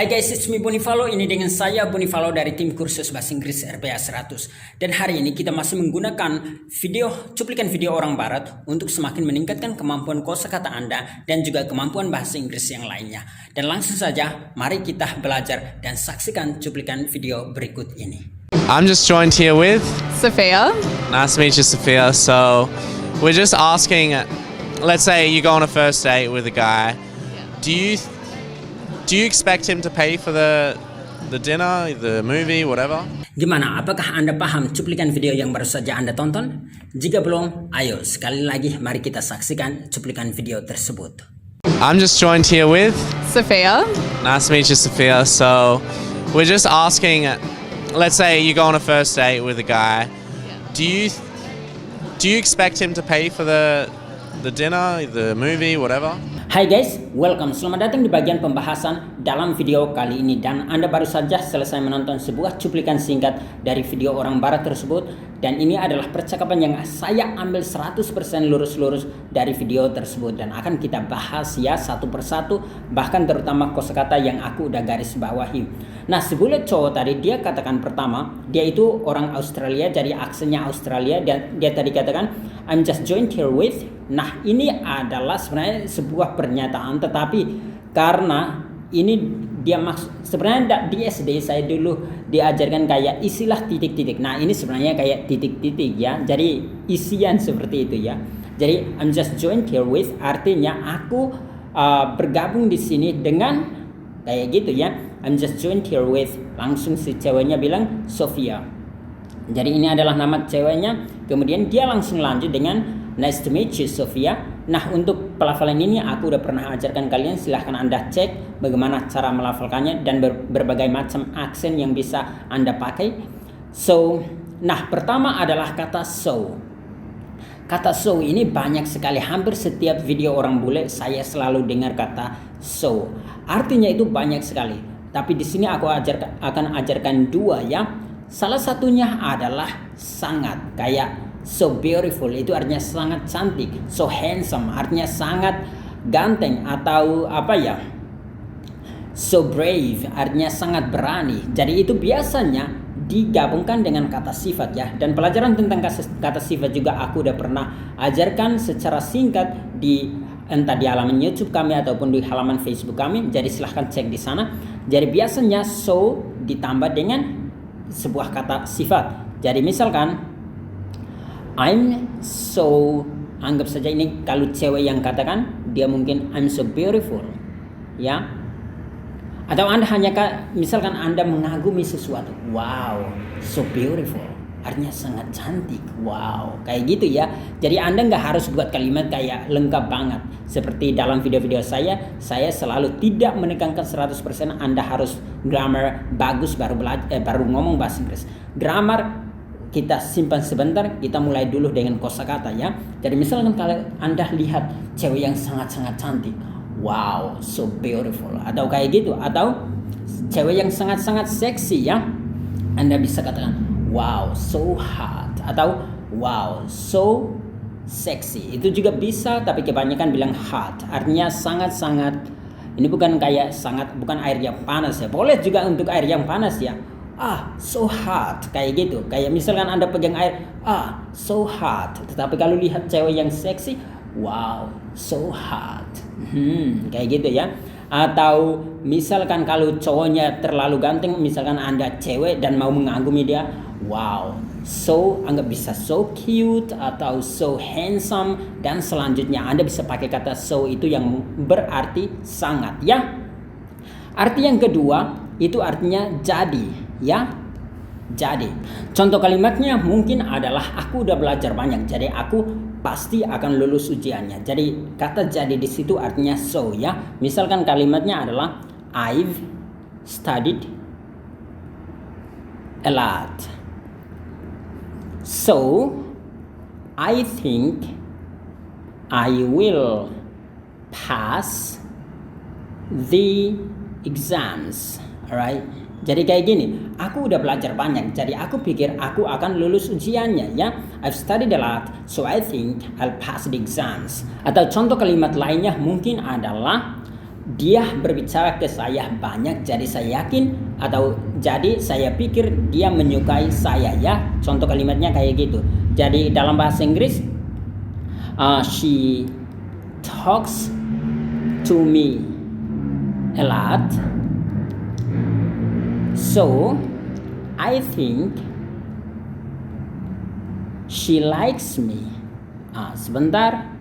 Hai guys, it's me Bonifalo. Ini dengan saya Bonifalo dari tim kursus bahasa Inggris RPA 100. Dan hari ini kita masih menggunakan cuplikan video orang barat untuk semakin meningkatkan kemampuan kosakata Anda dan juga kemampuan bahasa Inggris yang lainnya. Dan langsung saja, mari kita belajar dan saksikan cuplikan video berikut ini. I'm just joined here with Sophia. Nice to meet you, Sophia. So we're just asking, let's say you go on a first date with a guy. Do you expect him to pay for the dinner, the movie, whatever? Gimana? Apakah Anda paham cuplikan video yang baru saja Anda tonton? Jika belum, ayo sekali lagi mari kita saksikan cuplikan video tersebut. I'm just joined here with Sophia. Nice to meet you, Sophia. So we're just asking, let's say you go on a first date with a guy. Do you expect him to pay for the dinner, the movie, whatever? Hai guys, welcome. Selamat datang di bagian pembahasan dalam video kali ini. Dan Anda baru saja selesai menonton sebuah cuplikan singkat dari video orang barat tersebut. Dan ini adalah percakapan yang saya ambil 100% lurus-lurus dari video tersebut. Dan akan kita bahas ya satu persatu, bahkan terutama kosakata yang aku udah garis bawahi. Nah, sebulan cowok tadi dia katakan pertama, dia itu orang Australia, jadi aksennya Australia. Dan dia tadi katakan, I'm just joined here with. Nah, ini adalah sebenarnya sebuah pernyataan, tetapi karena ini dia sebenarnya di SD saya dulu diajarkan kayak istilah titik-titik. Nah, ini sebenarnya kayak titik-titik ya. Jadi isian seperti itu ya. Jadi I'm just joined here with artinya aku bergabung di sini dengan kayak gitu ya. I'm just joined here with, langsung si ceweknya bilang Sophia. Jadi ini adalah nama ceweknya. Kemudian dia langsung lanjut dengan nice to meet you, Sophia. Nah, untuk pelafalan ini aku udah pernah ajarkan kalian. Silahkan Anda cek bagaimana cara melafalkannya dan berbagai macam aksen yang bisa Anda pakai. So, nah pertama adalah kata so. Kata so ini banyak sekali, hampir setiap video orang bule saya selalu dengar kata so. Artinya itu banyak sekali. Tapi di sini aku akan ajarkan dua ya. Salah satunya adalah sangat, kayak so beautiful itu artinya sangat cantik. So handsome artinya sangat ganteng, atau apa ya, so brave artinya sangat berani. Jadi itu biasanya digabungkan dengan kata sifat ya. Dan pelajaran tentang kata sifat juga aku udah pernah ajarkan secara singkat entah di halaman YouTube kami ataupun di halaman Facebook kami. Jadi silahkan cek di sana. Jadi biasanya so ditambah dengan sebuah kata sifat. Jadi misalkan I'm so, anggap saja ini kalau cewek yang katakan, dia mungkin I'm so beautiful ya. Atau Anda hanya misalkan Anda mengagumi sesuatu, wow so beautiful artinya sangat cantik, wow kayak gitu ya. Jadi Anda nggak harus buat kalimat kayak lengkap banget. Seperti dalam video-video saya selalu tidak menekankan 100% Anda harus grammar bagus baru ngomong bahasa Inggris. Grammar kita simpan sebentar, kita mulai dulu dengan kosakata ya. Jadi misalkan kalau Anda lihat cewek yang sangat-sangat cantik, wow so beautiful, atau kayak gitu. Atau cewek yang sangat-sangat seksi ya, Anda bisa katakan wow so hot, atau wow so sexy. Itu juga bisa, tapi kebanyakan bilang hot artinya sangat-sangat. Ini bukan kayak bukan air yang panas ya. Boleh juga untuk air yang panas ya. So hot kayak gitu. Kayak misalkan Anda pegang air, so hot. Tetapi kalau lihat cewek yang seksi, wow so hot. Kayak gitu ya. Atau misalkan kalau cowoknya terlalu ganteng, misalkan Anda cewek dan mau mengagumi dia, wow so, anggap bisa so cute atau so handsome. Dan selanjutnya Anda bisa pakai kata so itu yang berarti sangat ya. Arti yang kedua itu artinya jadi ya. Jadi contoh kalimatnya mungkin adalah aku udah belajar banyak, jadi aku pasti akan lulus ujiannya. Jadi kata jadi di situ artinya so ya. Misalkan kalimatnya adalah I've studied a lot, so I think I will pass the exams. Alright. Jadi kayak gini, aku udah belajar banyak, jadi aku pikir aku akan lulus ujiannya ya. I've studied a lot, so I think I'll pass the exams. Atau contoh kalimat lainnya mungkin adalah dia berbicara ke saya banyak, jadi saya yakin atau jadi saya pikir dia menyukai saya ya. Contoh kalimatnya kayak gitu. Jadi dalam bahasa Inggris, she talks to me a lot, so I think she likes me. Sebentar.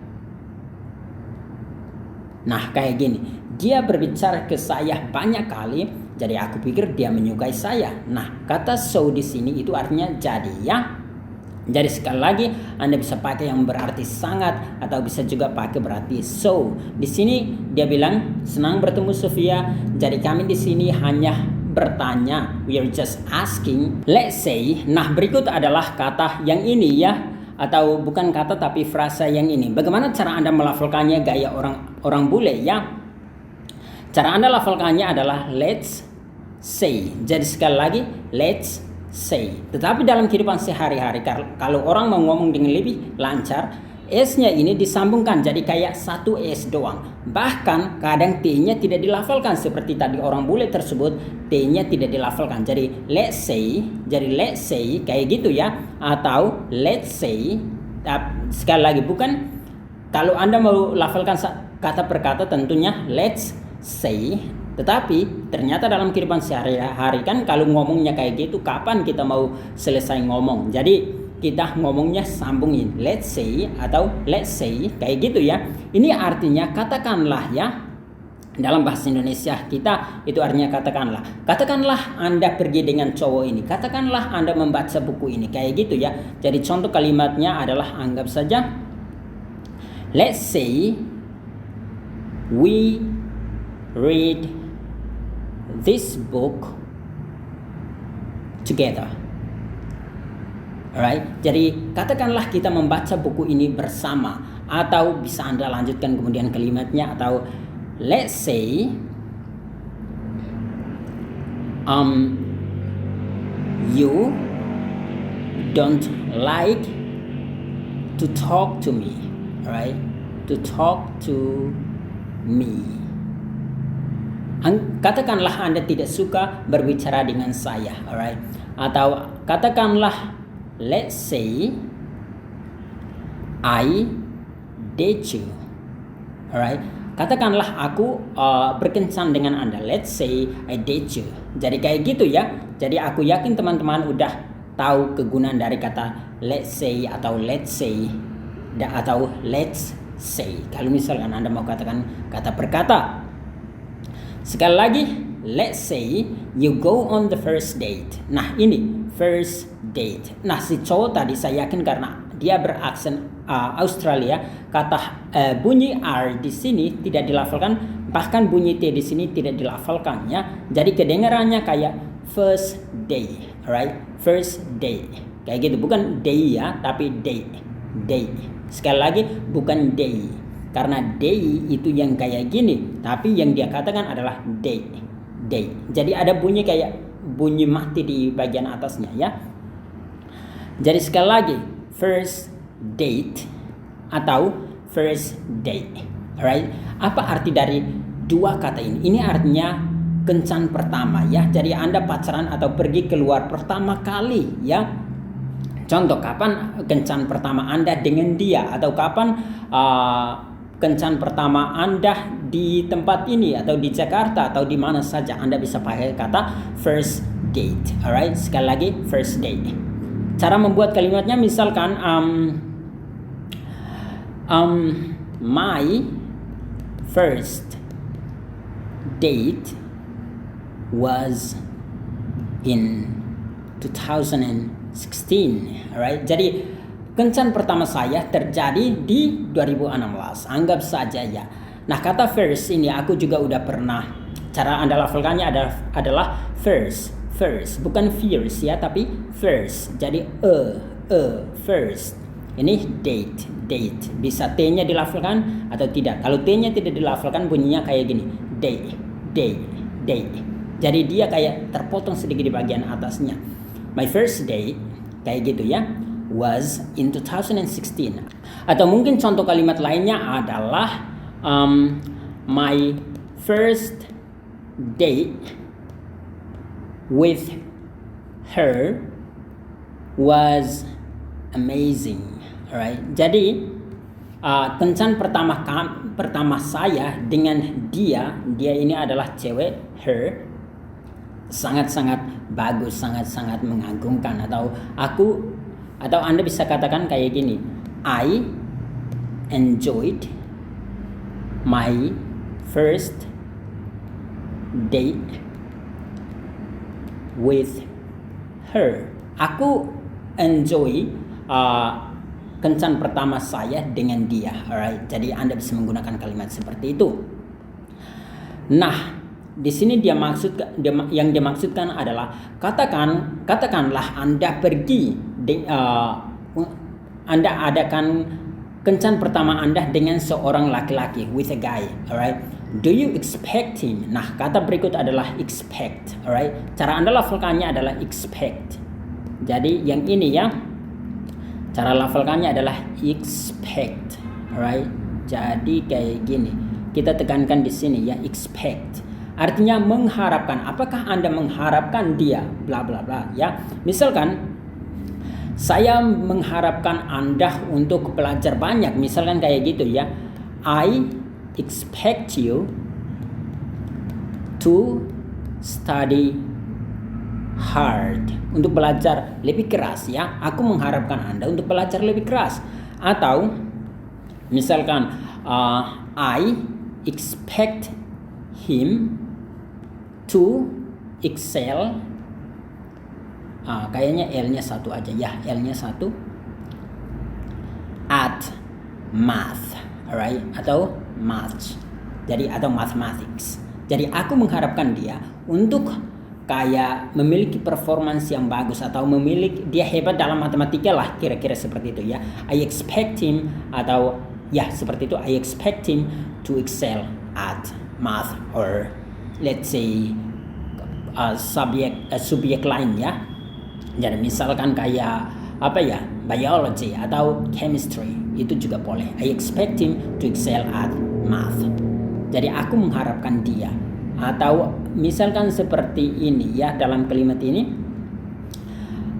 Nah, kayak gini. Dia berbicara ke saya banyak kali, jadi aku pikir dia menyukai saya. Nah, kata so di sini itu artinya jadi ya. Jadi sekali lagi Anda bisa pakai yang berarti sangat atau bisa juga pakai berarti so. Di sini dia bilang senang bertemu Sofia. Jadi kami di sini hanya bertanya. We are just asking. Let's say. Nah, berikut adalah kata yang ini ya. Atau bukan kata tapi frasa yang ini. Bagaimana cara Anda melafalkannya gaya orang bule ya? Cara Anda lafalkannya adalah let's say. Jadi sekali lagi let's say. Tetapi dalam kehidupan sehari-hari kalau orang mau ngomong dengan lebih lancar, S-nya ini disambungkan jadi kayak satu S doang. Bahkan kadang T-nya tidak dilafalkan seperti tadi orang bule tersebut, T-nya tidak dilafalkan. Jadi let's say kayak gitu ya. Atau let's say, sekali lagi bukan, kalau Anda mau lafalkan kata per kata tentunya let's say. Tetapi ternyata dalam kehidupan sehari-hari kan kalau ngomongnya kayak gitu, kapan kita mau selesai ngomong? Jadi kita ngomongnya sambungin let's say atau let's say kayak gitu ya. Ini artinya katakanlah ya. Dalam bahasa Indonesia kita itu artinya katakanlah. Katakanlah Anda pergi dengan cowok ini. Katakanlah Anda membaca buku ini kayak gitu ya. Jadi contoh kalimatnya adalah anggap saja let's say we read this book together. Alright, jadi katakanlah kita membaca buku ini bersama. Atau bisa Anda lanjutkan kemudian kalimatnya. Atau let's say you don't like to talk to me. Alright, to talk to me. Katakanlah Anda tidak suka berbicara dengan saya. Alright, atau katakanlah let's say I date you. Alright, katakanlah aku berkencan dengan Anda. Let's say I date you. Jadi kayak gitu ya. Jadi aku yakin teman-teman udah tahu kegunaan dari kata let's say atau let's say atau let's say. Kalau misalkan Anda mau katakan kata per kata. Sekali lagi, let's say you go on the first date. Nah, ini first date. Nah, si cowok tadi saya yakin karena dia beraksen Australia, kata bunyi R di sini tidak dilafalkan, bahkan bunyi T di sini tidak dilafalkan ya. Jadi kedengarannya kayak first day, alright? First day. Kayak gitu, bukan day ya, tapi day. Day. Sekali lagi bukan day. Karena day itu yang kayak gini, tapi yang dia katakan adalah day. Day. Jadi ada bunyi kayak bunyi mati di bagian atasnya ya. Jadi sekali lagi, first date atau first date. Alright? Apa arti dari dua kata ini? Ini artinya kencan pertama ya. Jadi Anda pacaran atau pergi keluar pertama kali ya. Contoh, kapan kencan pertama Anda dengan dia, atau kapan kencan pertama Anda di tempat ini atau di Jakarta atau di mana saja, Anda bisa pakai kata first date. Alright, sekali lagi first date. Cara membuat kalimatnya misalkan my first date was in 2016. Alright, jadi kencan pertama saya terjadi di 2016. Anggap saja ya. Nah, kata first ini aku juga udah pernah. Cara Anda lafalkannya adalah first. First, bukan fierce ya, tapi first. Jadi first. Ini date. Bisa T-nya dilafalkan atau tidak. Kalau T-nya tidak dilafalkan bunyinya kayak gini. Day. Jadi dia kayak terpotong sedikit di bagian atasnya. My first date kayak gitu ya. Was in 2016. Atau mungkin contoh kalimat lainnya adalah my first date with her was amazing. Alright. Jadi kencan pertama saya dengan dia ini adalah cewek, her, sangat-sangat bagus, sangat-sangat mengagumkan. Atau Anda bisa katakan kayak gini, I enjoyed my first date with her. Aku enjoy kencan pertama saya dengan dia. Alright. Jadi Anda bisa menggunakan kalimat seperti itu. Nah, di sini yang dimaksudkan adalah katakanlah Anda pergi Anda adakan kencan pertama Anda dengan seorang laki-laki, with a guy. Alright. Do you expect him? Nah, kata berikut adalah expect. Alright. Cara Anda lafalkannya adalah expect. Jadi yang ini ya, cara lafalkannya adalah expect. Alright. Jadi kayak gini. Kita tekankan di sini ya, expect. Artinya mengharapkan. Apakah Anda mengharapkan dia? Bla bla bla ya. Misalkan saya mengharapkan Anda untuk belajar banyak. Misalkan kayak gitu ya. I expect you to study hard. Untuk belajar lebih keras ya. Aku mengharapkan Anda untuk belajar lebih keras. Atau misalkan I expect him to excel. Kayaknya L-nya satu aja ya. L-nya satu. At math. Alright. Atau math. Jadi atau mathematics. Jadi aku mengharapkan dia untuk kayak memiliki performance yang bagus, atau dia hebat dalam matematika lah, kira-kira seperti itu ya. I expect him, atau ya seperti itu, I expect him to excel at math, or let's say subjek lain ya. Jadi misalkan kayak biology atau chemistry, itu juga boleh. I expect him to excel at math. Jadi aku mengharapkan dia. Atau misalkan seperti ini ya, dalam kalimat ini,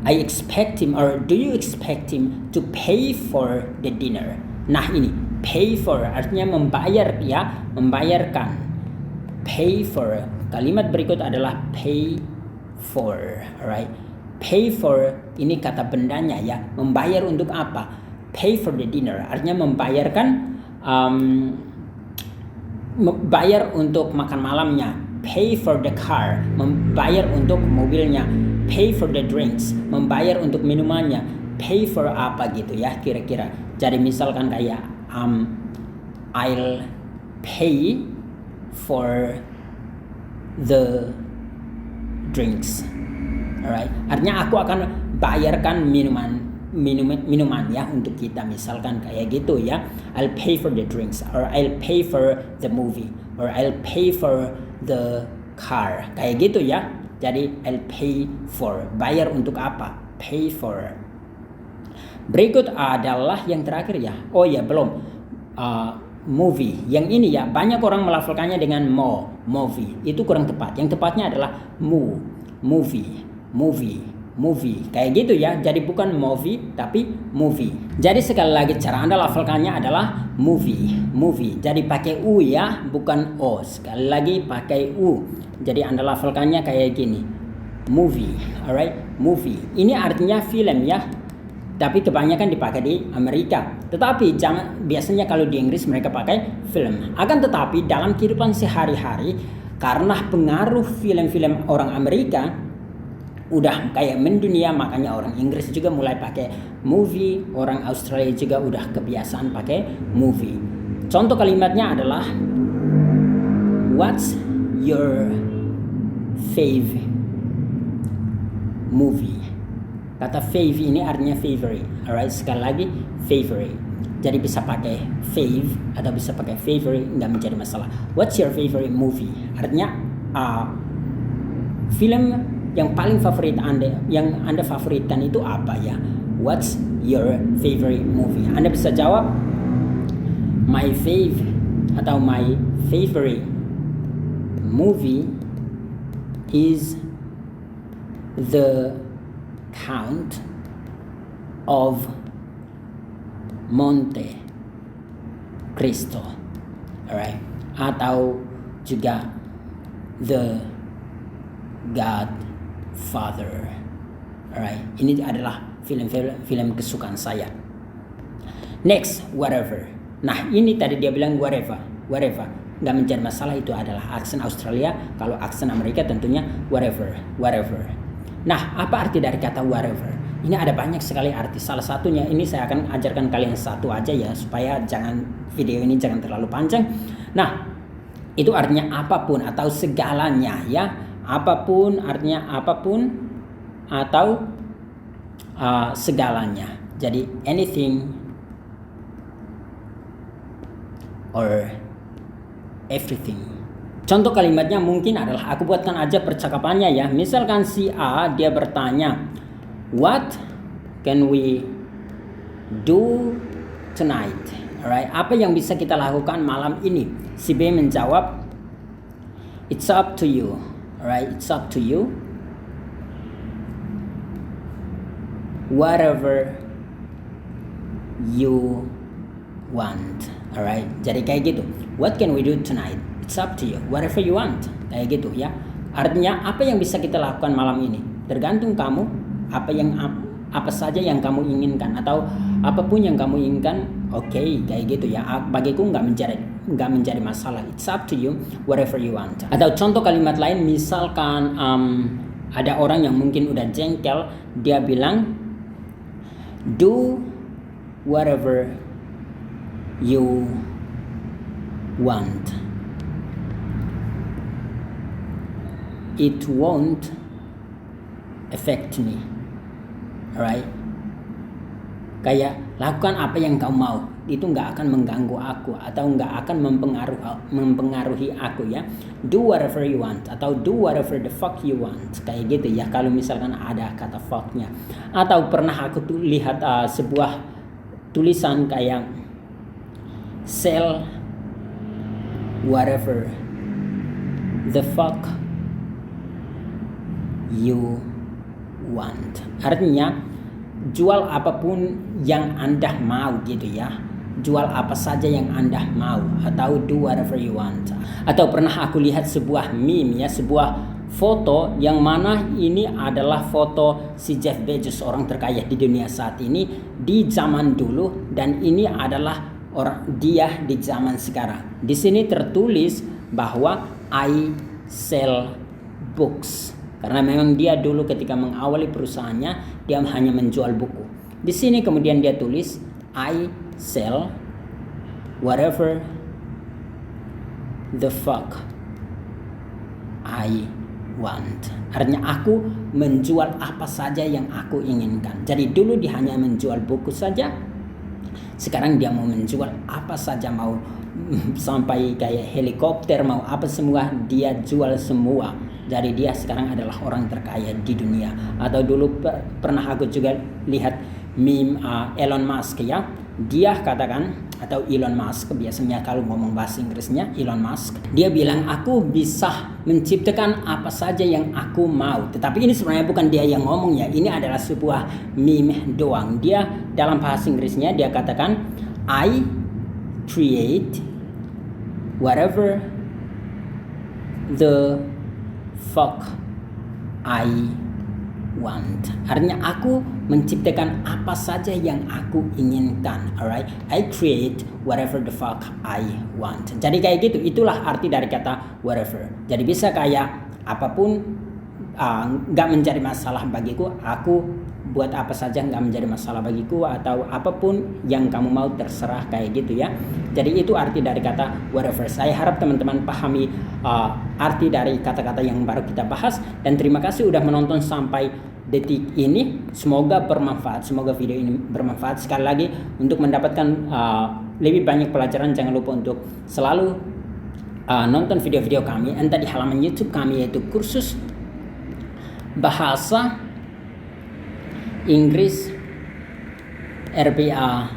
I expect him, or do you expect him to pay for the dinner? Nah ini, pay for artinya membayar ya, membayarkan. Pay for, kalimat berikut adalah pay for. Alright. Pay for ini kata bendanya ya, membayar untuk apa? Pay for the dinner artinya membayarkan, bayar untuk makan malamnya. Pay for the car, membayar untuk mobilnya. Pay for the drinks, membayar untuk minumannya. Pay for apa gitu ya kira-kira. Jadi misalkan kayak I'll pay for the drinks. Alright. Artinya aku akan bayarkan minuman ya untuk kita, misalkan kayak gitu ya. I'll pay for the drinks, or I'll pay for the movie, or I'll pay for the car, kayak gitu ya. Jadi I'll pay for, bayar untuk apa? Pay for. Berikut adalah yang terakhir ya. Oh ya belum, movie. Yang ini ya, banyak orang melafalkannya dengan movie. Itu kurang tepat. Yang tepatnya adalah movie, kayak gitu ya. Jadi bukan movie tapi movie. Jadi sekali lagi cara Anda lafalkannya adalah movie. Jadi pakai u ya, bukan o. Sekali lagi pakai u. Jadi Anda lafalkannya kayak gini, movie. Alright, movie. Ini artinya film ya. Tapi kebanyakan dipakai di Amerika. Tetapi biasanya kalau di Inggris mereka pakai film. Akan tetapi dalam kehidupan sehari-hari, karena pengaruh film-film orang Amerika udah kayak mendunia, makanya orang Inggris juga mulai pakai movie, orang Australia juga udah kebiasaan pakai movie. Contoh kalimatnya adalah, what's your favorite movie? Kata fave ini artinya favorite. Alright, sekali lagi favorite. Jadi bisa pakai fave atau bisa pakai favorite, nggak menjadi masalah. What's your favorite movie? Artinya film yang paling favorit Anda, yang Anda favoritkan itu apa ya? What's your favorite movie? Anda bisa jawab my fave atau my favorite movie is the Count of Monte Cristo, alright, atau juga The Godfather, alright. Ini adalah film kesukaan saya. Next, whatever. Nah, ini tadi dia bilang whatever, nggak menjadi masalah, itu adalah aksen Australia. Kalau aksen Amerika tentunya whatever. Nah, apa arti dari kata whatever? Ini ada banyak sekali arti. Salah satunya ini saya akan ajarkan kalian satu aja ya, supaya video ini jangan terlalu panjang. Nah, itu artinya apapun atau segalanya ya. Apapun artinya apapun atau segalanya. Jadi anything or everything. Contoh kalimatnya mungkin adalah, aku buatkan aja percakapannya ya. Misalkan si A dia bertanya, what can we do tonight? Alright, apa yang bisa kita lakukan malam ini? Si B menjawab, it's up to you. Alright, it's up to you. Whatever you want. Alright, jadi kayak gitu. What can we do tonight? It's up to you. Whatever you want. Kayak gitu ya. Artinya apa yang bisa kita lakukan malam ini? Tergantung kamu. Apa saja yang kamu inginkan atau apapun yang kamu inginkan. Oke, kayak gitu ya. Bagiku nggak menjadi masalah. It's up to you. Whatever you want. Atau contoh kalimat lain, misalkan ada orang yang mungkin udah jengkel, dia bilang, do whatever you want. It won't affect me. Alright? Kayak lakukan apa yang kau mau, itu nggak akan mengganggu aku atau nggak akan mempengaruhi aku ya. Do whatever you want atau do whatever the fuck you want, kayak gitu ya. Kalau misalkan ada kata fucknya. Atau pernah aku lihat sebuah tulisan kayak sell whatever the fuck you want. Artinya jual apapun yang Anda mau gitu ya. Jual apa saja yang Anda mau atau do whatever you want. Atau pernah aku lihat sebuah meme ya, sebuah foto yang mana ini adalah foto si Jeff Bezos, orang terkaya di dunia saat ini di zaman dulu, dan ini adalah dia di zaman sekarang. Di sini tertulis bahwa I sell books. Karena memang dia dulu ketika mengawali perusahaannya, dia hanya menjual buku. Di sini kemudian dia tulis, I sell whatever the fuck I want. Artinya aku menjual apa saja yang aku inginkan. Jadi dulu dia hanya menjual buku saja. Sekarang dia mau menjual apa saja, mau sampai kayak helikopter, mau apa semua, dia jual semua. Jadi dia sekarang adalah orang terkaya di dunia. Atau dulu pernah aku juga lihat meme Elon Musk ya. Dia katakan, atau Elon Musk biasanya kalau ngomong bahasa Inggrisnya Elon Musk, dia bilang aku bisa menciptakan apa saja yang aku mau. Tetapi ini sebenarnya bukan dia yang ngomong ya. Ini adalah sebuah meme doang. Dia dalam bahasa Inggrisnya dia katakan, I create whatever the fuck I want. Artinya aku menciptakan apa saja yang aku inginkan. Alright, I create whatever the fuck I want. Jadi kayak gitu, itulah arti dari kata whatever. Jadi bisa kayak apapun nggak menjadi masalah bagiku, aku buat apa saja nggak menjadi masalah bagiku, atau apapun yang kamu mau terserah, kayak gitu ya. Jadi itu arti dari kata whatever. Saya harap teman-teman pahami arti dari kata-kata yang baru kita bahas, dan terima kasih udah menonton sampai detik ini. Semoga bermanfaat, semoga video ini bermanfaat. Sekali lagi, untuk mendapatkan lebih banyak pelajaran, jangan lupa untuk selalu nonton video-video kami entah di halaman YouTube kami, yaitu kursus bahasa Inggris RPA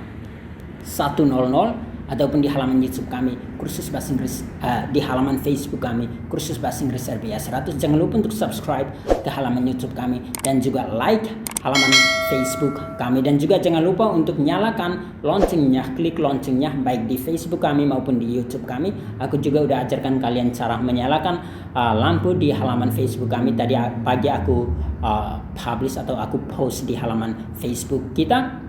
100, ataupun di halaman YouTube kami kursus bahasa Inggris, di halaman Facebook kami kursus bahasa Inggris RPA 100. Jangan lupa untuk subscribe ke halaman YouTube kami dan juga like halaman Facebook kami, dan juga jangan lupa untuk nyalakan loncengnya, klik loncengnya baik di Facebook kami maupun di YouTube kami. Aku juga udah ajarkan kalian cara menyalakan lampu di halaman Facebook kami. Tadi pagi aku publish atau aku post di halaman Facebook kita.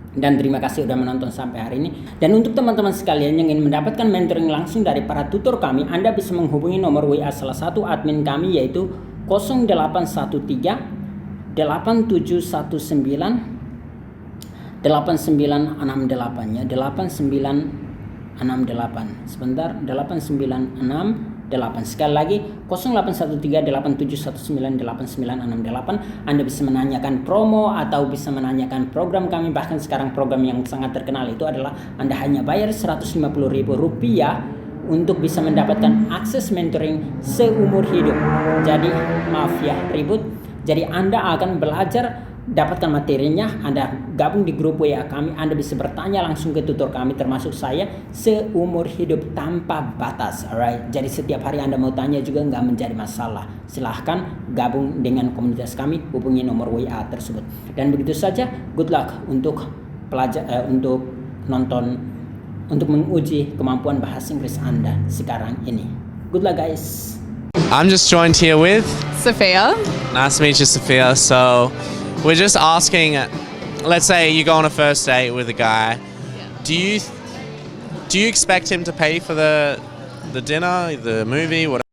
Dan terima kasih udah menonton sampai hari ini. Dan untuk teman-teman sekalian yang ingin mendapatkan mentoring langsung dari para tutor kami, Anda bisa menghubungi nomor WA salah satu admin kami, yaitu 0813 8719 8968 ya, 8968. Sebentar, 8968. Sekali lagi 0813 8719 8968. Anda bisa menanyakan promo atau bisa menanyakan program kami. Bahkan sekarang program yang sangat terkenal itu adalah Anda hanya bayar Rp150.000 untuk bisa mendapatkan akses mentoring seumur hidup. Jadi maaf ya ribut. Jadi Anda akan belajar, dapatkan materinya, Anda gabung di grup WA kami, Anda bisa bertanya langsung ke tutor kami termasuk saya seumur hidup tanpa batas. Alright, jadi setiap hari Anda mau tanya juga nggak menjadi masalah. Silahkan gabung dengan komunitas kami, hubungi nomor WA tersebut. Dan begitu saja, good luck untuk untuk nonton, untuk menguji kemampuan bahasa Inggris Anda sekarang ini. Good luck guys. I'm just joined here with. Sophia. Nice to meet you, Sophia. So, we're just asking. Let's say you go on a first date with a guy. Do you expect him to pay for the dinner, the movie, whatever?